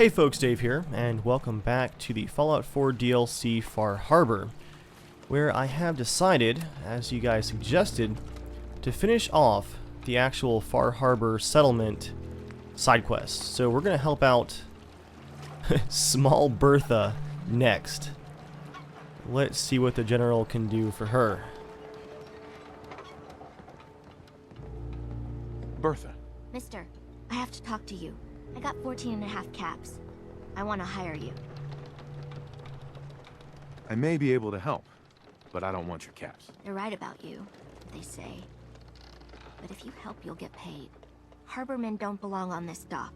Hey folks, Dave here, and welcome back to the Fallout 4 DLC Far Harbor, where I have decided, as you guys suggested, to finish off the actual Far Harbor settlement side quest. So we're going to help out Small Bertha next. Let's see what the general can do for her. Bertha. Mister, I have to talk to you. I got 14 and a half caps. I want to hire you. I may be able to help, but I don't want your caps. They're right about you, they say. But if you help, you'll get paid. Harbormen don't belong on this dock.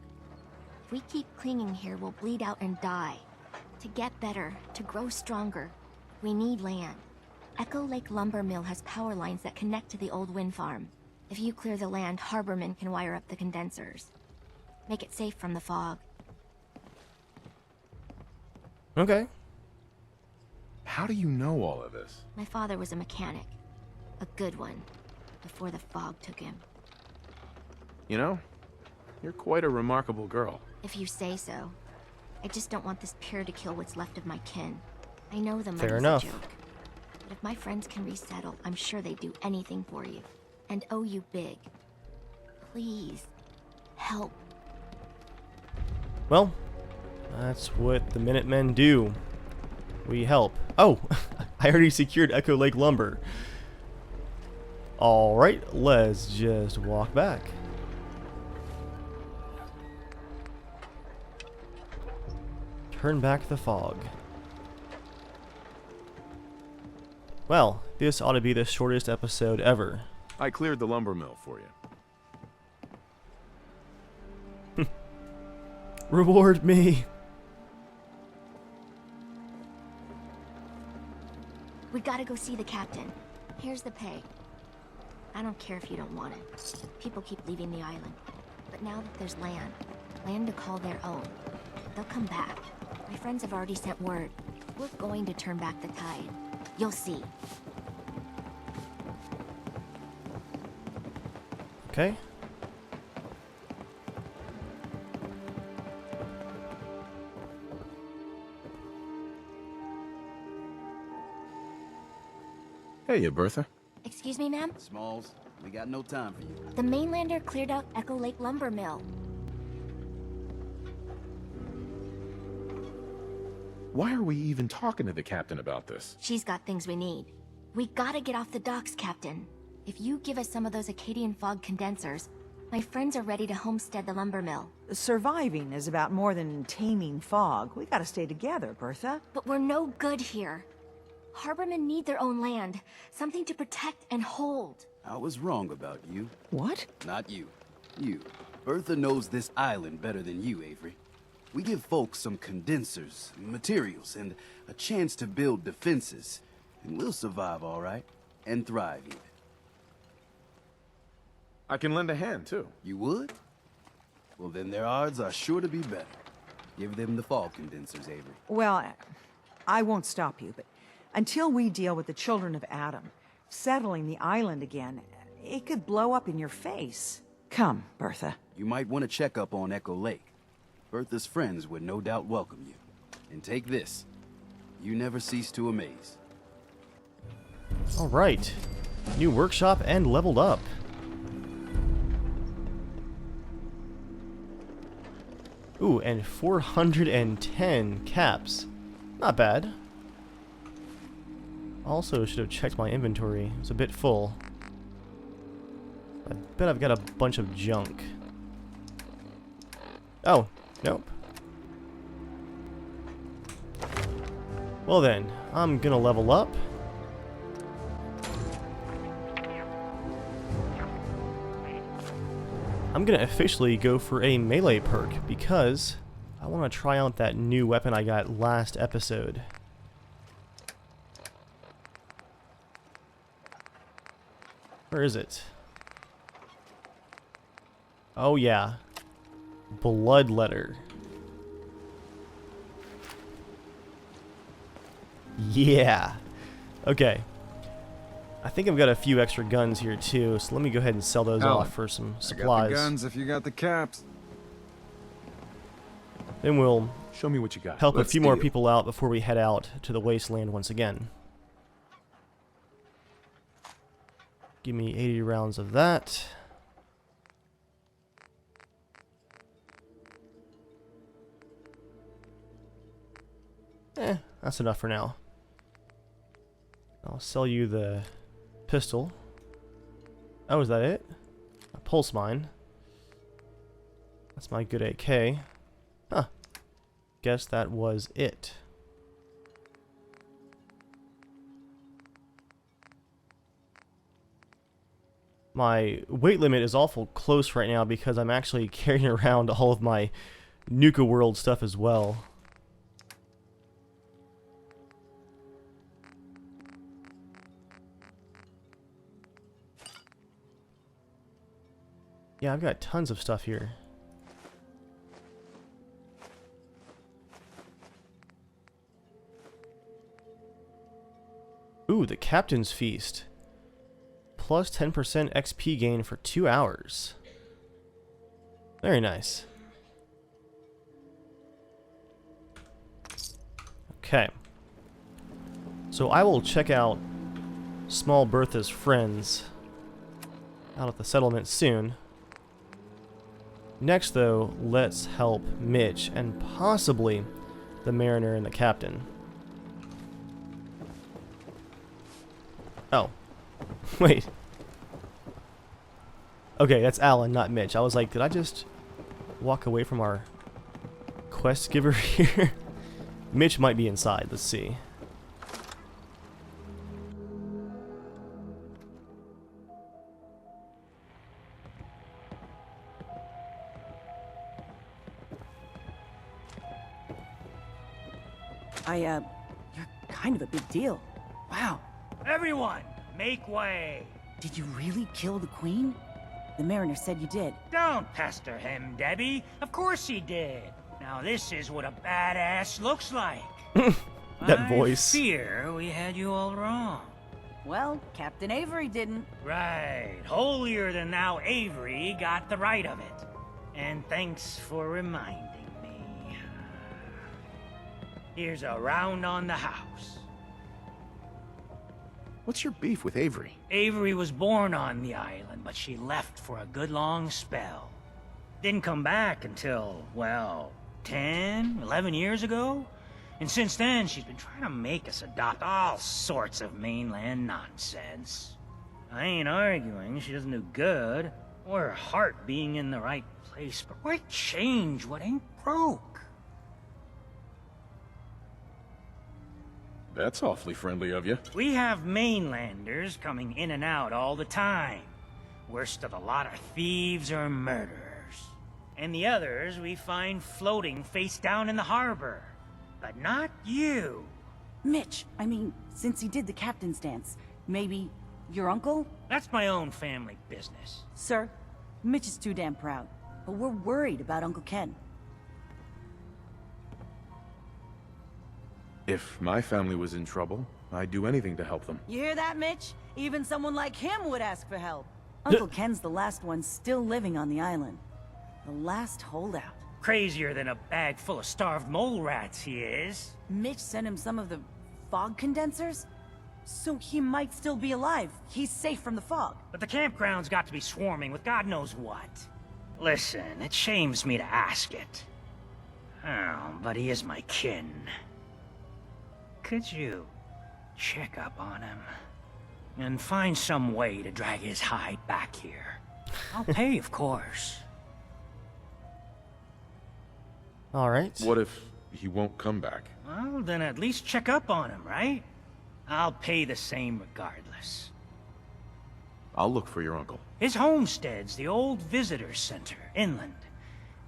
If we keep clinging here, we'll bleed out and die. To get better, to grow stronger, we need land. Echo Lake Lumber Mill has power lines that connect to the old wind farm. If you clear the land, harbormen can wire up the condensers. Make it safe from the fog. Okay. How do you know all of this? My father was a mechanic. A good one. Before the fog took him. You know, you're quite a remarkable girl. If you say so. I just don't want this pier to kill what's left of my kin. I know the Fair money's enough. a joke. But if my friends can resettle, I'm sure they'd do anything for you. And owe you big. Please. Help. Well, that's what the Minutemen do. We help. Oh, I already secured Echo Lake Lumber. Alright, let's just walk back. Turn back the fog. Well, this ought to be the shortest episode ever. I cleared the lumber mill for you. Reward me. We gotta go see the captain. Here's the pay. I don't care if you don't want it. People keep leaving the island. But now that there's land to call their own, they'll come back. My friends have already sent word. We're going to turn back the tide. You'll see. Okay. Hey, Bertha. Excuse me, ma'am? Smalls, we got no time for you. The mainlander cleared out Echo Lake Lumber Mill. Why are we even talking to the captain about this? She's got things we need. We gotta get off the docks, Captain. If you give us some of those Acadian fog condensers, my friends are ready to homestead the lumber mill. Surviving is about more than taming fog. We gotta stay together, Bertha. But we're no good here. Harbormen need their own land, something to protect and hold. I was wrong about you. What? Not you. You. Bertha knows this island better than you, Avery. We give folks some condensers, materials, and a chance to build defenses. And we'll survive all right. And thrive even. I can lend a hand, too. You would? Well, then their odds are sure to be better. Give them the fog condensers, Avery. Well, I won't stop you, but until we deal with the children of Adam, settling the island again, it could blow up in your face. Come, Bertha. You might want to check up on Echo Lake. Bertha's friends would no doubt welcome you. And take this. You never cease to amaze. Alright. New workshop and leveled up. Ooh, and 410 caps. Not bad. Also should have checked my inventory. It's a bit full. I bet I've got a bunch of junk. Oh, nope. Well then, I'm gonna level up. I'm gonna officially go for a melee perk because I want to try out that new weapon I got last episode. Where is it? Oh yeah. Bloodletter. Yeah. Okay. I think I've got a few extra guns here too, so let me go ahead and sell those Alan, off for some I got supplies. the guns if you got the caps. Then we'll Show me what you got. help a Let's few more deal. people out before we head out to the wasteland once again. Give me 80 rounds of that. That's enough for now. I'll sell you the pistol. Oh, is that it? A pulse mine. That's my good AK. Huh. Guess that was it. My weight limit is awful close right now because I'm actually carrying around all of my Nuka World stuff as well. Yeah, I've got tons of stuff here. Ooh, the Captain's Feast. Plus 10% XP gain for 2 hours. Very nice. Okay. So I will check out Small Bertha's friends out at the settlement soon. Next, though, let's help Mitch and possibly the Mariner and the Captain. Oh. Wait. Okay, that's Alan, not Mitch. I was like, did I just walk away from our quest giver here? Mitch might be inside. Let's see. You're kind of a big deal. Wow. Everyone, make way. Did you really kill the queen? The mariner said you did. Don't pester him, Debbie. Of course he did. Now this is what a badass looks like. That voice. I fear we had you all wrong. Well, Captain Avery didn't. Right. Holier than thou Avery got the right of it. And thanks for reminding me. Here's a round on the house. What's your beef with Avery? Avery was born on the island, but she left for a good long spell. Didn't come back until, well, 10, 11 years ago. And since then, she's been trying to make us adopt all sorts of mainland nonsense. I ain't arguing she doesn't do good, or her heart being in the right place, but why change what ain't broke? That's awfully friendly of you. We have mainlanders coming in and out all the time. Worst of the lot are thieves or murderers. And the others we find floating face down in the harbor. But not you. Mitch, I mean, since he did the captain's dance, maybe your uncle? That's my own family business. Sir, Mitch is too damn proud, but we're worried about Uncle Ken. If my family was in trouble, I'd do anything to help them. You hear that, Mitch? Even someone like him would ask for help. Uncle Ken's the last one still living on the island. The last holdout. Crazier than a bag full of starved mole rats, he is. Mitch sent him some of the fog condensers? So he might still be alive. He's safe from the fog. But the campground's got to be swarming with God knows what. Listen, it shames me to ask it. Oh, but he is my kin. Could you check up on him? And find some way to drag his hide back here. I'll pay, of course. Alright. What if he won't come back? Well, then at least check up on him, right? I'll pay the same regardless. I'll look for your uncle. His homestead's the old visitor center, inland.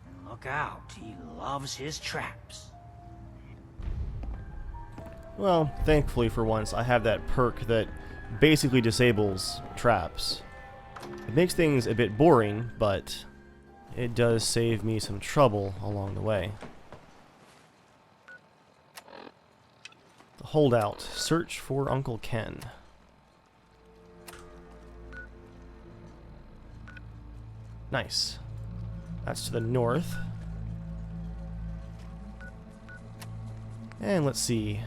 And look out, he loves his traps. Well, thankfully for once, I have that perk that basically disables traps. It makes things a bit boring, but it does save me some trouble along the way. The holdout. Search for Uncle Ken. Nice. That's to the north. And let's see.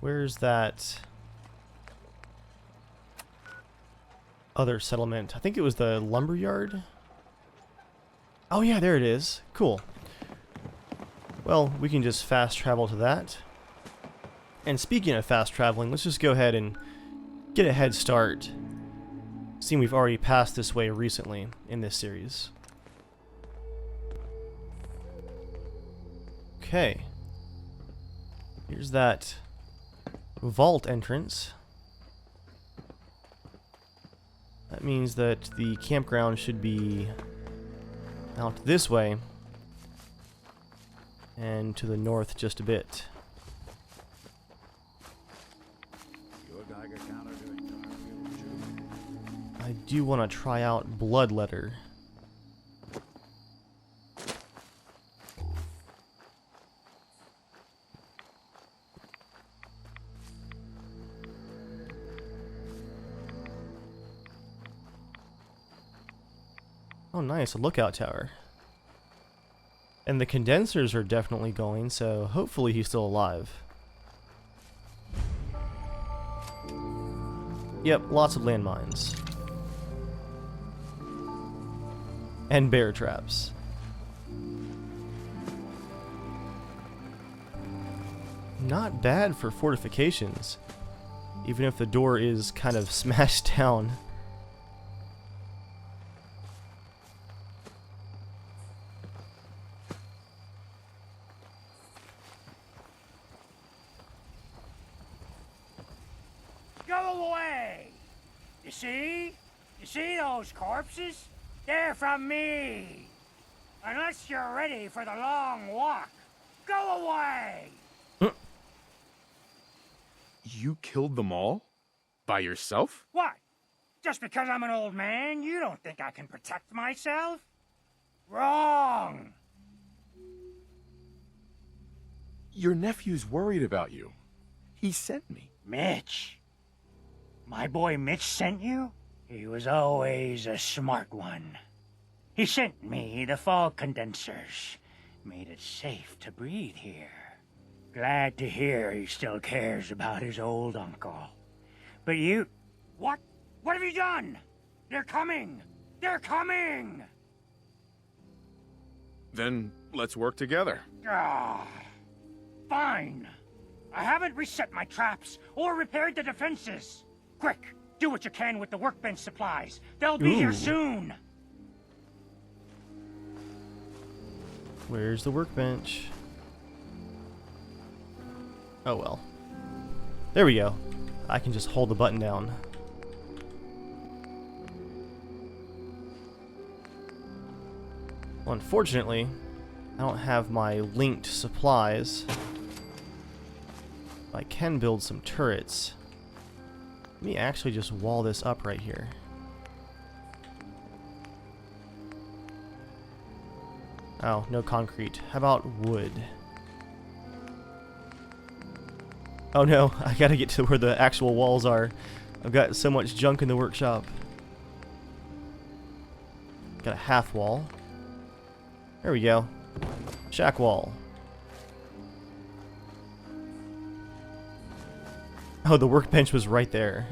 Where's that other settlement? I think it was the lumberyard. Oh yeah, there it is. Cool. Well, we can just fast travel to that. And speaking of fast traveling, let's just go ahead and get a head start. Seeing we've already passed this way recently in this series. Okay. Here's that vault entrance. That means that the campground should be out this way and to the north just a bit. I do want to try out Bloodletter. Oh nice, a lookout tower. And the condensers are definitely going, so hopefully he's still alive. Yep, lots of landmines. And bear traps. Not bad for fortifications, even if the door is kind of smashed down. Go away! You see? You see those corpses? They're from me! Unless you're ready for the long walk. Go away! You killed them all? By yourself? What? Just because I'm an old man, you don't think I can protect myself? Wrong! Your nephew's worried about you. He sent me. Mitch? My boy Mitch sent you? He was always a smart one. He sent me the fog condensers. Made it safe to breathe here. Glad to hear he still cares about his old uncle. But you... What? What have you done? They're coming! They're coming! Then let's work together. Ah, fine. I haven't reset my traps or repaired the defenses. Quick, do what you can with the workbench supplies. They'll be here soon. Where's the workbench? Oh well. There we go. I can just hold the button down. Well, unfortunately, I don't have my linked supplies. I can build some turrets. Let me actually just wall this up right here. Oh, no concrete. How about wood? Oh no, I gotta get to where the actual walls are. I've got so much junk in the workshop. Got a half wall. There we go. Shack wall. Oh, the workbench was right there.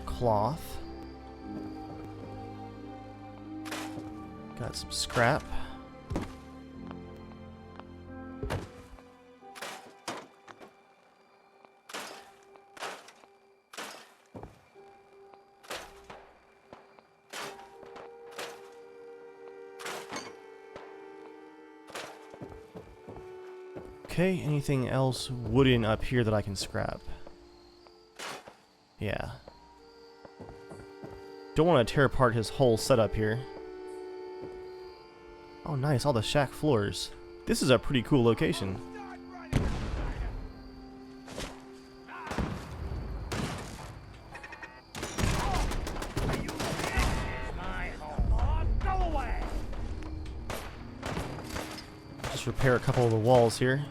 Cloth. Got some scrap. Okay, anything else wooden up here that I can scrap? Yeah. Don't want to tear apart his whole setup here. Oh nice, all the shack floors. This is a pretty cool location. Just repair a couple of the walls here.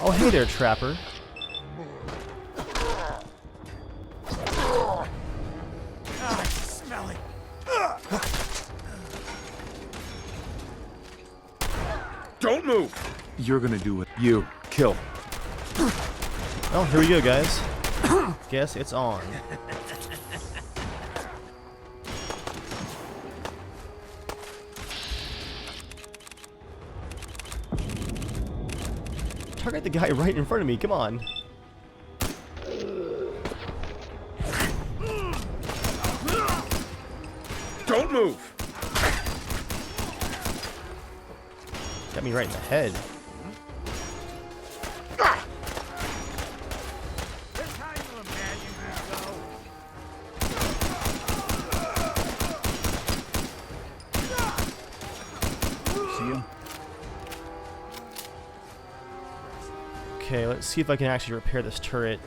Oh, hey there, Trapper. God, smelly. Don't move! You're gonna do it. You. Kill. Oh, here we go, guys. Guess it's on. Target the guy right in front of me, come on. Don't move! Got me right in the head. Okay, let's see if I can actually repair this turret.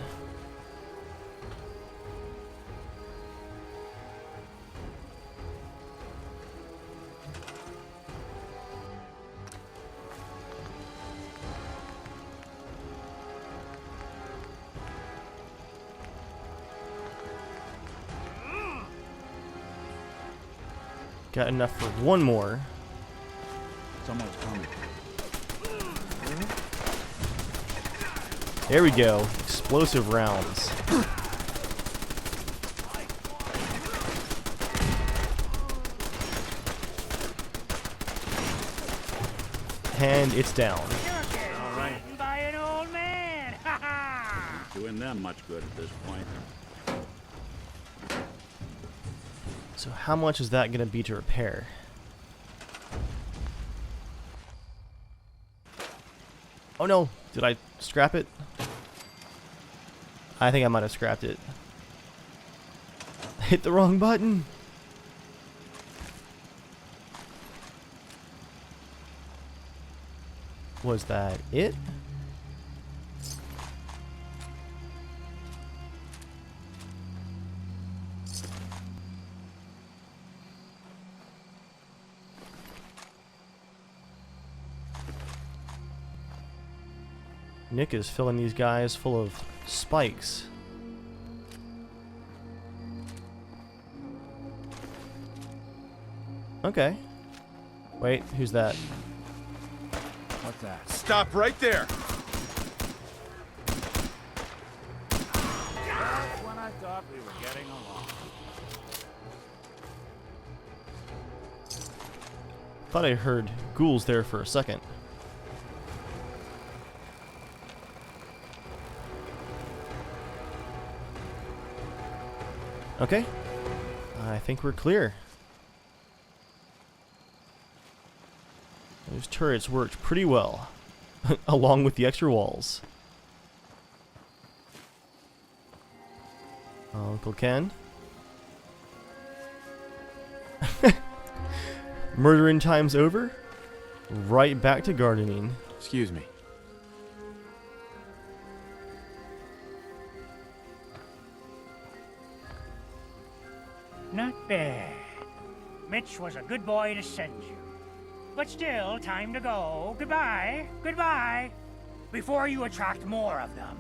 Got enough for one more. Someone's coming. There we go. Explosive rounds. And it's down. All right. By an old man. Ha ha. Doing them much good at this point. So how much is that going to be to repair? Oh no, did I scrap it? I think I might have scrapped it. Hit the wrong button. Was that it? Nick is filling these guys full of spikes. Okay. Wait, who's that? What's that? Stop right there! Just when I thought we were getting along. Thought I heard ghouls there for a second. Okay. I think we're clear. Those turrets worked pretty well, along with the extra walls. Uncle Ken. Murdering time's over. Right back to gardening. Excuse me. Not bad. Mitch was a good boy to send you. But still, time to go. Goodbye. Goodbye. Before you attract more of them.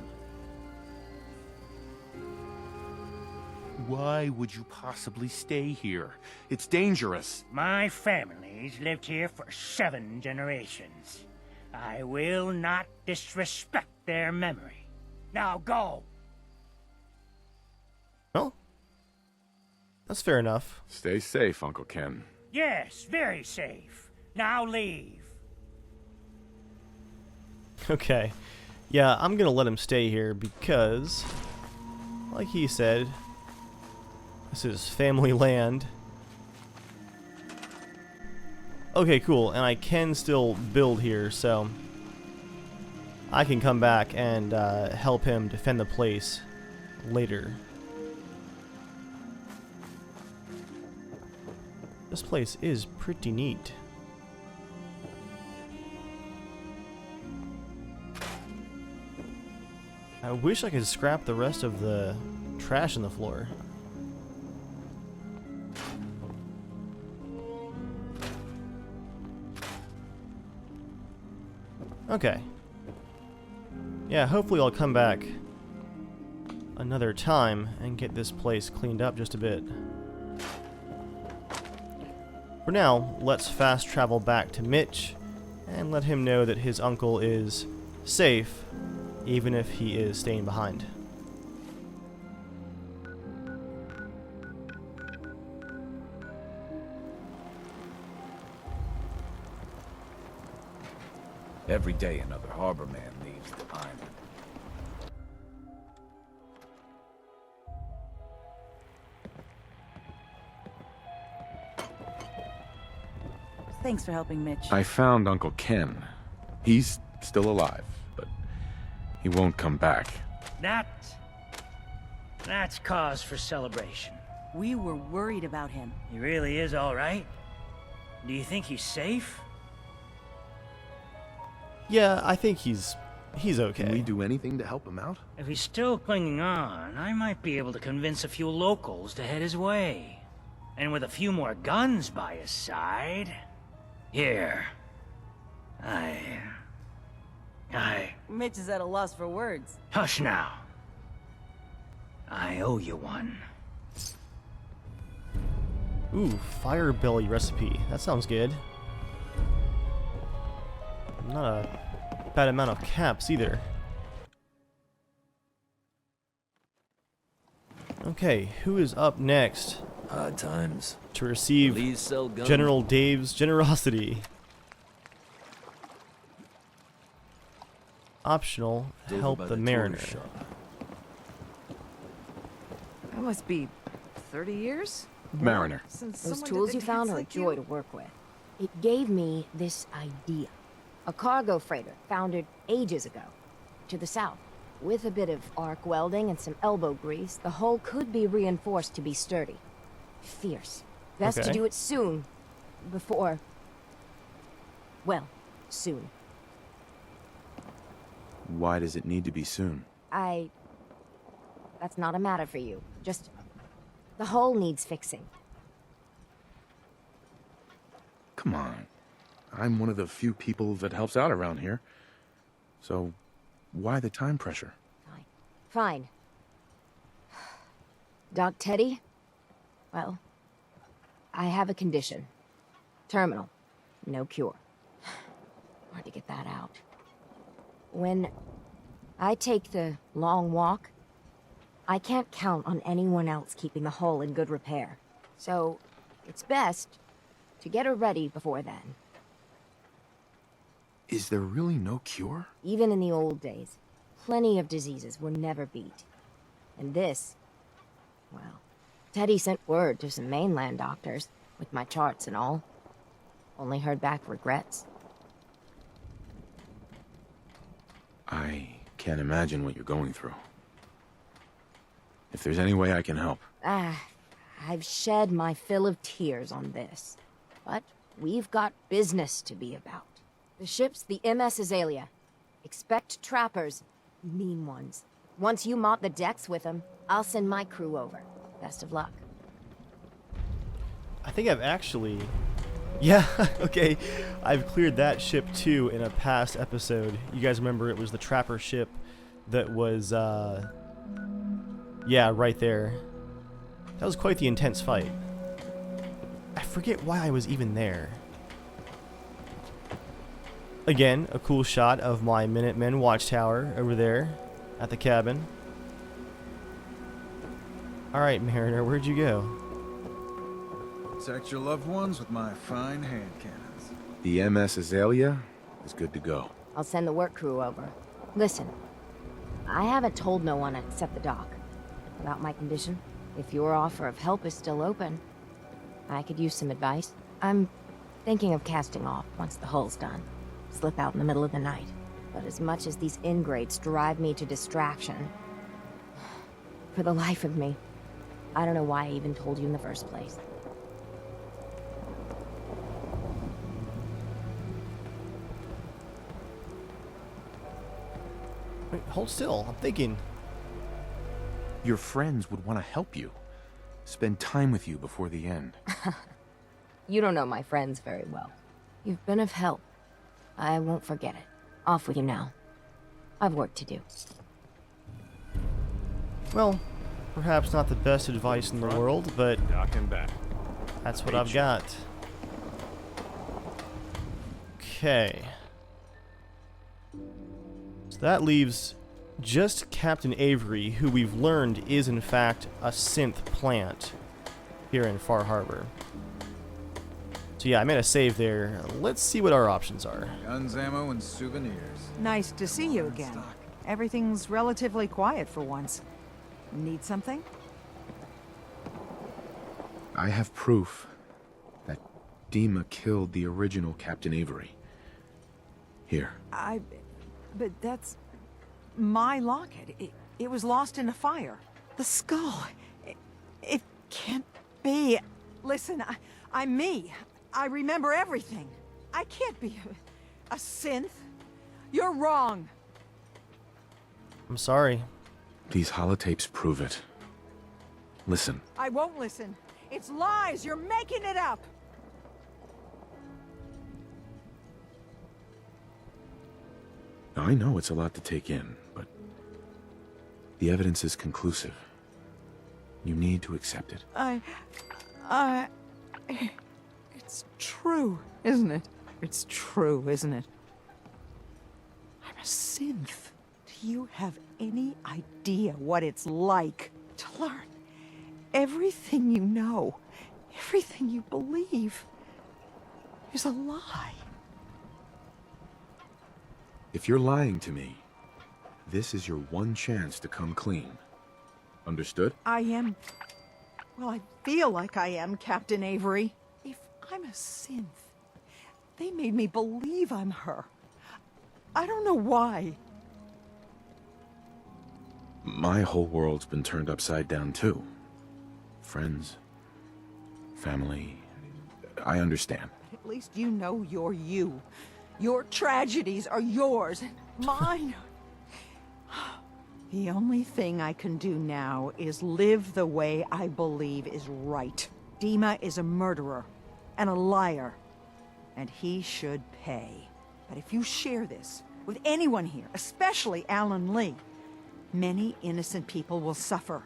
Why would you possibly stay here? It's dangerous. My family's lived here for 7 generations. I will not disrespect their memory. Now go. Well, that's fair enough. Stay safe, Uncle Ken. Yes, very safe. Now leave. Okay. Yeah, I'm gonna let him stay here because, like he said, this is family land. Okay, cool. And I can still build here, so I can come back and help him defend the place later. This place is pretty neat. I wish I could scrap the rest of the trash on the floor. Okay. Yeah, hopefully I'll come back another time and get this place cleaned up just a bit. For now, let's fast travel back to Mitch and let him know that his uncle is safe, even if he is staying behind. Every day another harbor man leaves the island. Thanks for helping Mitch. I found Uncle Ken. He's still alive, but he won't come back. That's cause for celebration. We were worried about him. He really is all right? Do you think he's safe? Yeah, I think he's okay. Can we do anything to help him out? If he's still clinging on, I might be able to convince a few locals to head his way. And with a few more guns by his side... Here. Mitch is at a loss for words. Hush now. I owe you one. Ooh, fire belly recipe. That sounds good. Not a bad amount of caps either. Okay, who is up next Hard times. to receive Please sell guns. General Dave's generosity? Optional, Over help by the toy mariner. shop. That must be 30 years? Mariner. Since Those someone tools did you the found dance are a like joy you? to work with. It gave me this idea. A cargo freighter foundered ages ago, to the south. With a bit of arc welding and some elbow grease, the hull could be reinforced to be sturdy. Fierce. Best to Okay. do it soon. Before... well, soon. Why does it need to be soon? That's not a matter for you. Just... the hull needs fixing. Come on. I'm one of the few people that helps out around here. So, why the time pressure? Fine. Doc Teddy? Well, I have a condition. Terminal. No cure. Hard to get that out. When I take the long walk, I can't count on anyone else keeping the hull in good repair. So, it's best to get her ready before then. Is there really no cure? Even in the old days, plenty of diseases were never beat. And this, well, Teddy sent word to some mainland doctors, with my charts and all. Only heard back regrets. I can't imagine what you're going through. If there's any way I can help. I've shed my fill of tears on this. But we've got business to be about. The ship's the MS Azalea. Expect trappers, mean ones. Once you mop the decks with them, I'll send my crew over. Best of luck. I think I've actually... yeah, okay. I've cleared that ship too in a past episode. You guys remember it was the trapper ship that was, yeah, right there. That was quite the intense fight. I forget why I was even there. Again, a cool shot of my Minutemen watchtower over there at the cabin. Alright, Mariner, where'd you go? Protect your loved ones with my fine hand cannons. The MS Azalea is good to go. I'll send the work crew over. Listen, I haven't told no one except the doc about my condition. If your offer of help is still open, I could use some advice. I'm thinking of casting off once the hull's done. Slip out in the middle of the night. But as much as these ingrates drive me to distraction, for the life of me, I don't know why I even told you in the first place. Wait, hold still. I'm thinking. Your friends would want to help you. Spend time with you before the end. You don't know my friends very well. You've been of help. I won't forget it. Off with you now. I've work to do. Well, perhaps not the best advice in the world, but Dock and back. that's what I've got. Okay. So that leaves just Captain Avery, who we've learned is in fact a synth plant here in Far Harbor. So yeah, I made a save there. Let's see what our options are. Guns, ammo, and souvenirs. Nice to see you again. Everything's relatively quiet for once. Need something? I have proof that Dima killed the original Captain Avery. Here. But that's my locket. It was lost in a fire. The skull. It can't be. Listen, I'm me. I remember everything. I can't be a synth. You're wrong. I'm sorry. These holotapes prove it. Listen. I won't listen. It's lies. You're making it up. I know it's a lot to take in, but the evidence is conclusive. You need to accept it. It's true, isn't it? It's true, isn't it? I'm a synth. Do you have any idea what it's like to learn everything you know, everything you believe is a lie? If you're lying to me, this is your one chance to come clean. Understood? I am... Well, I feel like I am, Captain Avery. If I'm a synth, they made me believe I'm her. I don't know why. My whole world's been turned upside down too. Friends, family, I understand. At least you know you're you. Your tragedies are yours, and mine. The only thing I can do now is live the way I believe is right. Dima is a murderer and a liar, and he should pay. But if you share this with anyone here, especially Alan Lee, many innocent people will suffer.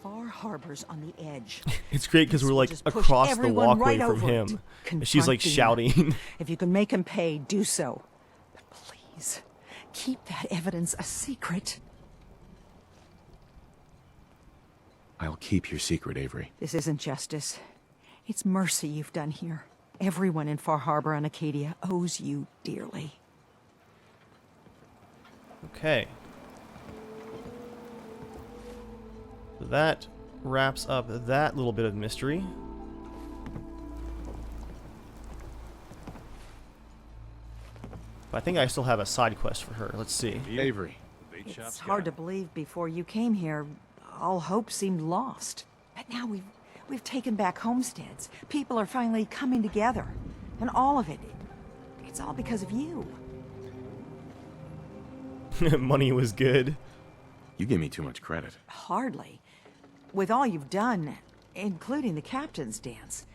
Far Harbor's on the edge. It's great because we're like across the walkway from him. And she's like shouting. If you can make him pay, do so. But please, keep that evidence a secret. I'll keep your secret, Avery. This isn't justice. It's mercy you've done here. Everyone in Far Harbor and Acadia owes you dearly. Okay. So that wraps up that little bit of mystery. But I think I still have a side quest for her. Let's see. Avery. It's hard to believe before you came here, all hope seemed lost. But now we've taken back homesteads. People are finally coming together. And all of it, it's all because of you. Money was good. You give me too much credit. Hardly. With all you've done, including the captain's dance,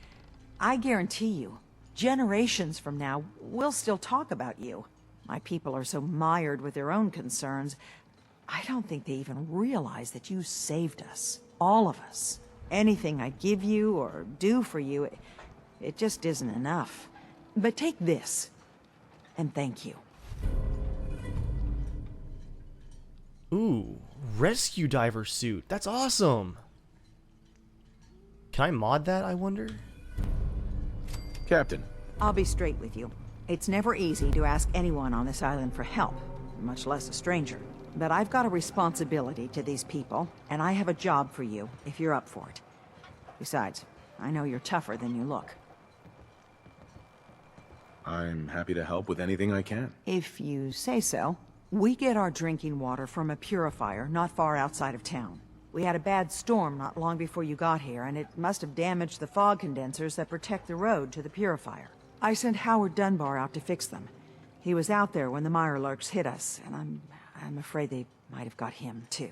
I guarantee you, generations from now, we'll still talk about you. My people are so mired with their own concerns, I don't think they even realize that you saved us. All of us. Anything I give you or do for you, it just isn't enough. But take this, and thank you. Ooh, rescue diver suit. That's awesome. Can I mod that, I wonder? Captain. I'll be straight with you. It's never easy to ask anyone on this island for help, much less a stranger. But I've got a responsibility to these people, and I have a job for you, if you're up for it. Besides, I know you're tougher than you look. I'm happy to help with anything I can. If you say so. We get our drinking water from a purifier not far outside of town. We had a bad storm not long before you got here, and it must have damaged the fog condensers that protect the road to the purifier. I sent Howard Dunbar out to fix them. He was out there when the Mirelurks hit us, and I'm afraid they might have got him, too.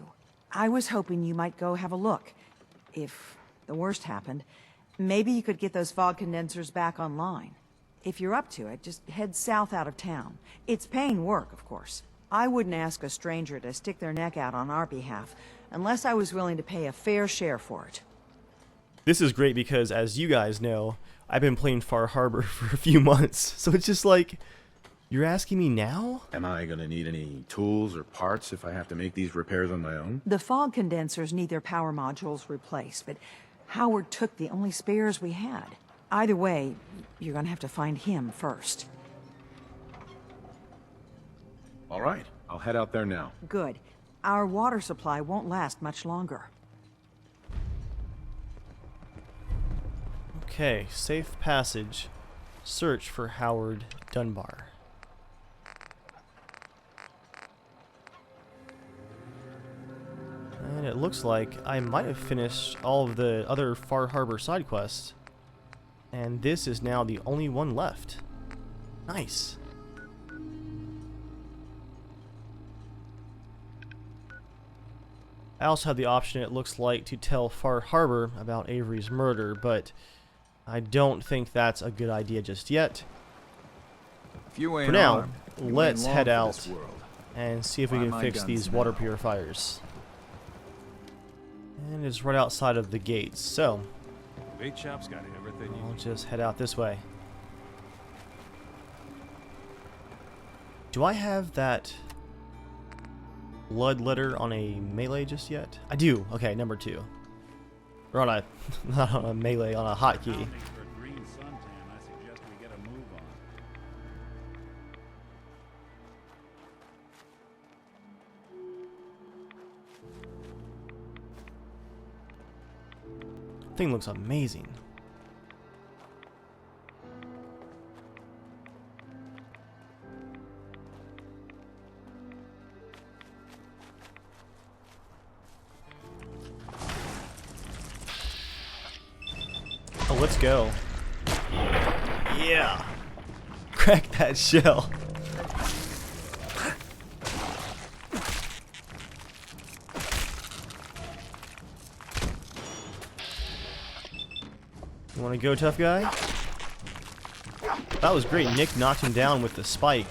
I was hoping you might go have a look. If the worst happened, maybe you could get those fog condensers back online. If you're up to it, just head south out of town. It's paying work, of course. I wouldn't ask a stranger to stick their neck out on our behalf, unless I was willing to pay a fair share for it. This is great because, as you guys know, I've been playing Far Harbor for a few months, so it's just like, You're asking me now? Am I gonna need any tools or parts if I have to make these repairs on my own? The fog condensers need their power modules replaced, but Howard took the only spares we had. Either way, you're gonna have to find him first. All right, I'll head out there now. Good. Our water supply won't last much longer. Okay, safe passage. Search for Howard Dunbar. And it looks like I might have finished all of the other Far Harbor side quests. And this is now the only one left. Nice. I also have the option, it looks like, to tell Far Harbor about Avery's murder, but I don't think that's a good idea just yet. For now, let's head out and see if we can fix these water purifiers. And it's right outside of the gates, so Bait shop's got everything you I'll need. just head out this way. Do I have that blood letter on a melee just yet? I do. Okay, number 2. Or on a, not on a melee, on a hotkey. For a green suntan, I suggest we get a move on. Thing looks amazing. Oh, let's go. Yeah. Crack that shell. You want to go, tough guy? That was great. Nick knocked him down with the spike.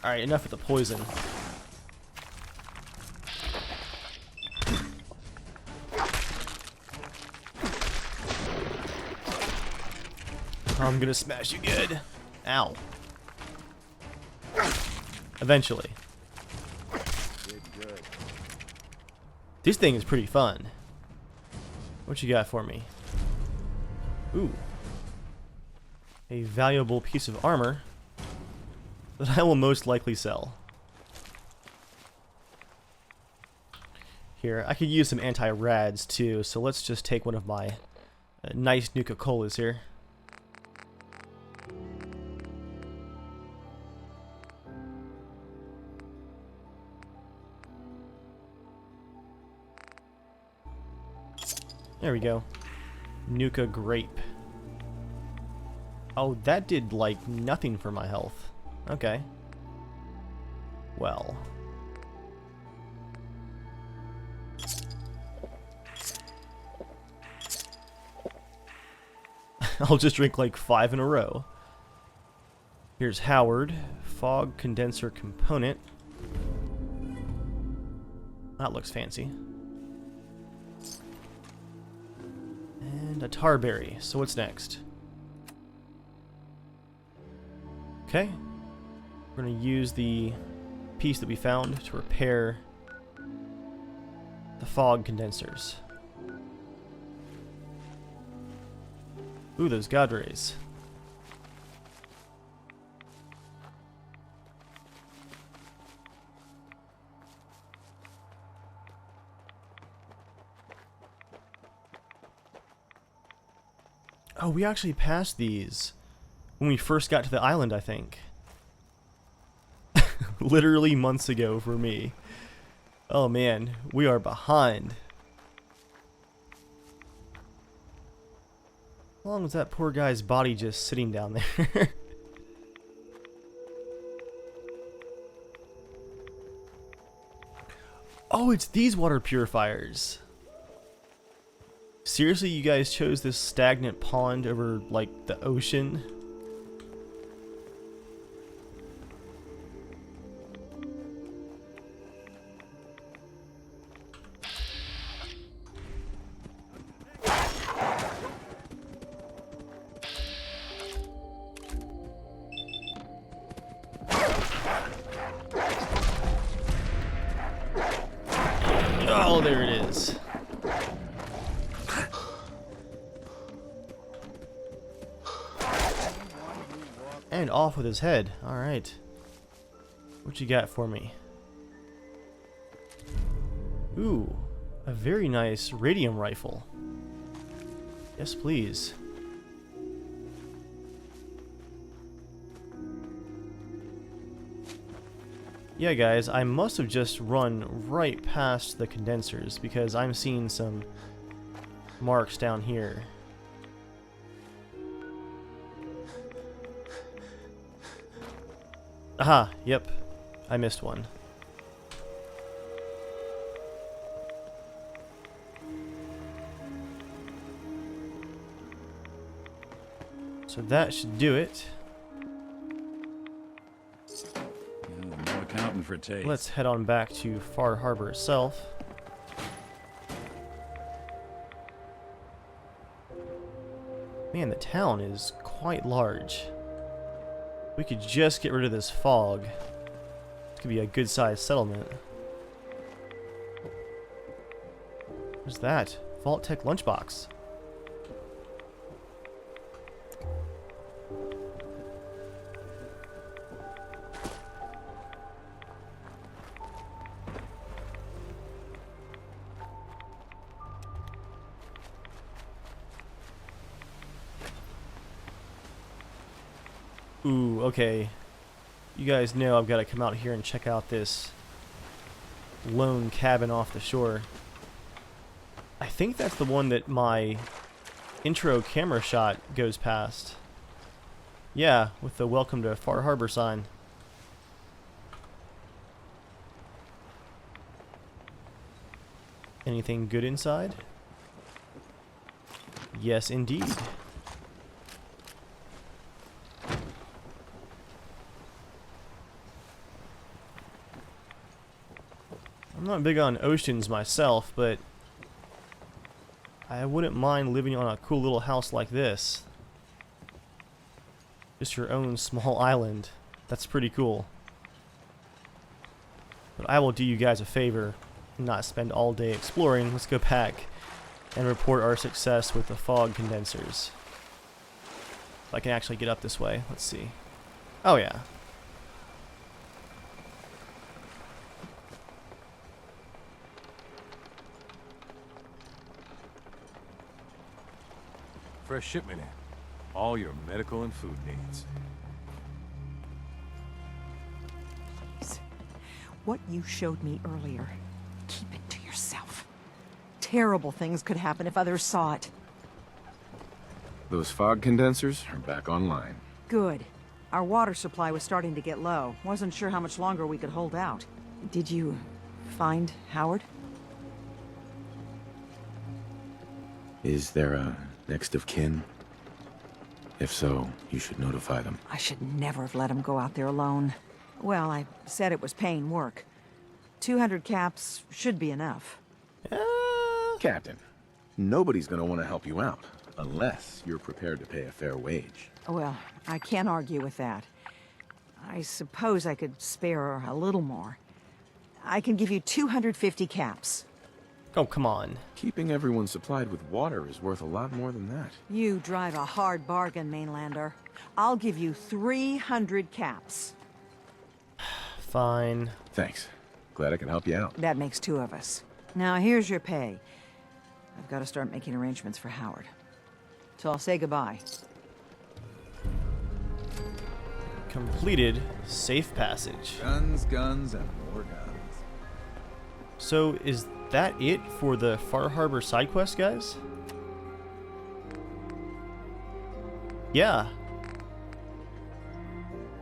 Alright, enough with the poison. I'm gonna smash you good. Ow. Eventually. Good. This thing is pretty fun. What you got for me? Ooh. A valuable piece of armor that I will most likely sell. Here, I could use some anti-rads too, so let's just take one of my nice Nuka-Colas here. There we go. Nuka Grape. Oh, that did, like, nothing for my health. Okay. Well. I'll just drink, like, 5 in a row. Here's Howard. Fog condenser component. That looks fancy. And a tarberry. So what's next? Okay. We're going to use the piece that we found to repair the fog condensers. Ooh, those god rays. Oh, we actually passed these when we first got to the island, I think. Literally months ago for me. Oh man, we are behind. How long was that poor guy's body just sitting down there? Oh, it's these water purifiers. Seriously, you guys chose this stagnant pond over, like, the ocean? Oh, there it is. And off with his head. Alright. What you got for me? Ooh, a very nice radium rifle. Yes, please. Yeah, guys, I must have just run right past the condensers because I'm seeing some marks down here. Aha, yep, I missed one. So that should do it. No accounting for taste. Let's head on back to Far Harbor itself. Man, the town is quite large. We could just get rid of this fog. This could be a good-sized settlement. What's that? Vault Tech lunchbox. Ooh, okay. You guys know I've got to come out here and check out this lone cabin off the shore. I think that's the one that my intro camera shot goes past. Yeah, with the welcome to Far Harbor sign. Anything good inside? Yes, indeed. I'm not big on oceans myself, but I wouldn't mind living on a cool little house like this. Just your own small island. That's pretty cool. But I will do you guys a favor and not spend all day exploring. Let's go back and report our success with the fog condensers. If I can actually get up this way. Let's see. Oh yeah. Fresh shipment in. All your medical and food needs. Please. What you showed me earlier, keep it to yourself. Terrible things could happen if others saw it. Those fog condensers are back online. Good. Our water supply was starting to get low. Wasn't sure how much longer we could hold out. Did you find Howard? Is there a next of kin? If so, you should notify them. I should never have let him go out there alone. Well, I said it was paying work. 200 caps should be enough. Captain, nobody's gonna want to help you out, unless you're prepared to pay a fair wage. Well, I can't argue with that. I suppose I could spare a little more. I can give you 250 caps. Oh, come on. Keeping everyone supplied with water is worth a lot more than that. You drive a hard bargain, Mainlander. I'll give you 300 caps. Fine. Thanks. Glad I can help you out. That makes two of us. Now, here's your pay. I've got to start making arrangements for Howard. So I'll say goodbye. Completed safe passage. Guns, guns, and more guns. So is that it for the Far Harbor side quest, guys? Yeah.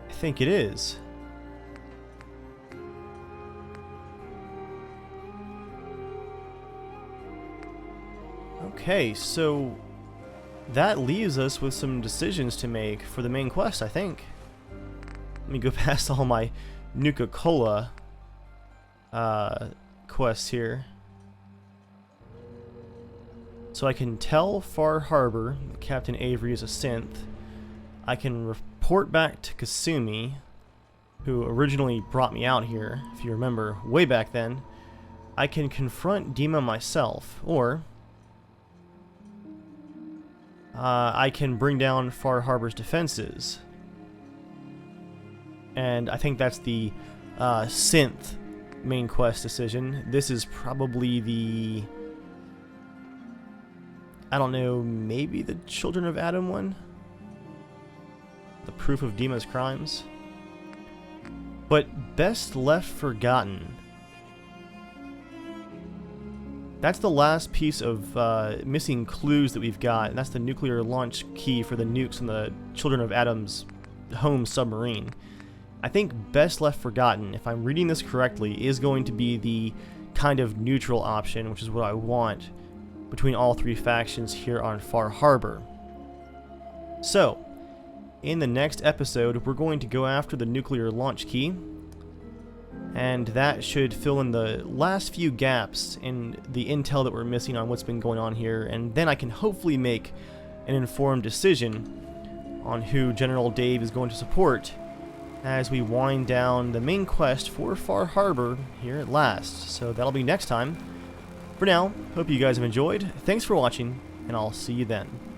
I think it is. Okay, so that leaves us with some decisions to make for the main quest, I think. Let me go past all my Nuka-Cola quests here. So I can tell Far Harbor that Captain Avery is a synth. I can report back to Kasumi, who originally brought me out here, if you remember, way back then. I can confront Dima myself, or I can bring down Far Harbor's defenses. And I think that's the synth main quest decision. This is probably the, I don't know, maybe the Children of Adam one? The proof of Dima's crimes? But best left forgotten. That's the last piece of missing clues that we've got, and that's the nuclear launch key for the nukes in the Children of Adam's home submarine. I think best left forgotten, if I'm reading this correctly, is going to be the kind of neutral option, which is what I want between all three factions here on Far Harbor. So, in the next episode, we're going to go after the nuclear launch key, and that should fill in the last few gaps in the intel that we're missing on what's been going on here, and then I can hopefully make an informed decision on who General Dave is going to support as we wind down the main quest for Far Harbor here at last. So that'll be next time. For now, hope you guys have enjoyed. Thanks for watching, and I'll see you then.